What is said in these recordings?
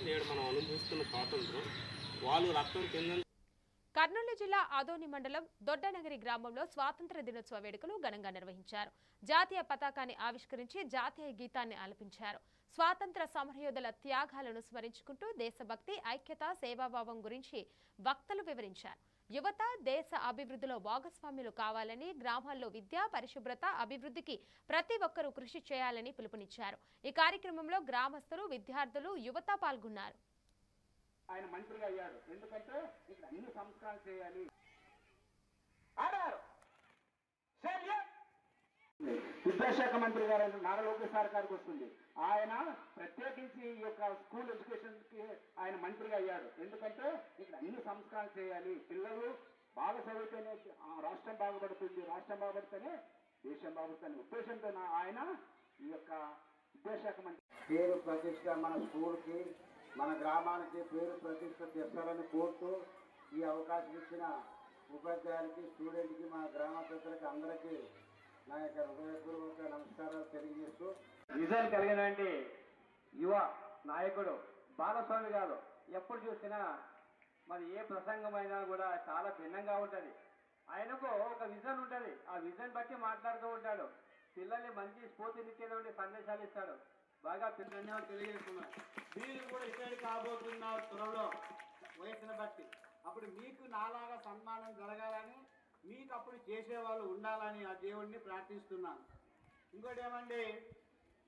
నేడు మనం అనుభవిస్తున్న స్వాతంత్రం వాళ్ళు రక్తం కింద. కర్నూలు జిల్లా ఆదోని మండలం దొడ్డనగరి గ్రామంలో స్వాతంత్ర దినోత్సవ వేడుకలు ఘనంగా నిర్వహించారు. జాతీయ పతాకాన్ని ఆవిష్కరించి జాతీయ గీతాన్ని ఆలపించారు. స్వాతంత్ర సమరయోధుల త్యాగాలను స్మరించుకుంటూ దేశభక్తి, ఐక్యత, సేవాభావం గురించి వక్తలు వివరించారు. యువత దేశ అభివృద్ధిలో భాగస్వామ్యులు కావాలని, గ్రామాల్లో విద్య, పరిశుభ్రత, అభివృద్ధికి ప్రతి ఒక్కరూ కృషి చేయాలని పిలుపునిచ్చారు. ఈ కార్యక్రమంలో గ్రామస్తులు, విద్యార్థులు, యువత పాల్గొన్నారు. ఆయన మంత్రిగా అయ్యాడు ఎందుకంటే ఇక్కడ అన్ని సంస్కారాలు చేయాలి. విద్యాశాఖ మంత్రి గారు నారా లోకేష్ సార్ గారికి వస్తుంది. ఆయన ప్రత్యేకించి ఈ యొక్క స్కూల్ ఎడ్యుకేషన్ కి ఆయన మంత్రిగా అయ్యాడు ఎందుకంటే ఇక్కడ అన్ని సంస్కారాలు చేయాలి. పిల్లలు బాగా చదివితేనే రాష్ట్రం బాగుపడుతుంది, రాష్ట్రం బాగుపడితేనే దేశం బాగుపడుతుంది ఉద్దేశంతో ఆయన ఈ యొక్క విద్యాశాఖ మంత్రి పేరు ప్రతిష్ట మన స్కూల్కి, మన గ్రామానికి పేరు ప్రతిష్ట తెస్తారని కోరుతూ ఈ అవకాశం ఇచ్చిన ఉపాధ్యాయులకి, స్టూడెంట్కి, మా గ్రామ పెద్దలకి అందరికీ నా యొక్క హృదయపూర్వక నమస్కారాలు తెలియజేస్తూ, విజన్ కలిగినటువంటి యువ నాయకుడు బాలస్వామి గారు ఎప్పుడు చూసినా మరి ఏ ప్రసంగమైనా కూడా చాలా భిన్నంగా ఉంటుంది. ఆయనకు ఒక విజన్ ఉంటుంది, ఆ విజన్ బట్టి మాట్లాడుతూ ఉంటాడు. పిల్లల్ని మంచి స్ఫూర్తినిచ్చేటువంటి సందేశాలు ఇస్తాడు. బాగా ధన్యవాదాలు తెలియజేస్తున్నాను. మీరు కూడా ఇక్కడ కాబోతున్నారు త్వరలో వయసును బట్టి. అప్పుడు మీకు నాలాగా సన్మానం జరగాలని, మీకు అప్పుడు చేసేవాళ్ళు ఉండాలని ఆ దేవుడిని ప్రార్థిస్తున్నాను. ఇంకోటి ఏమండి,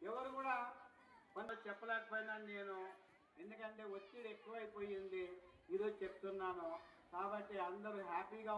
ఎవరు కూడా కొంత చెప్పలేకపోయినా నేను, ఎందుకంటే ఒత్తిడి ఎక్కువైపోయింది ఈరోజు చెప్తున్నాను. కాబట్టి అందరూ హ్యాపీగా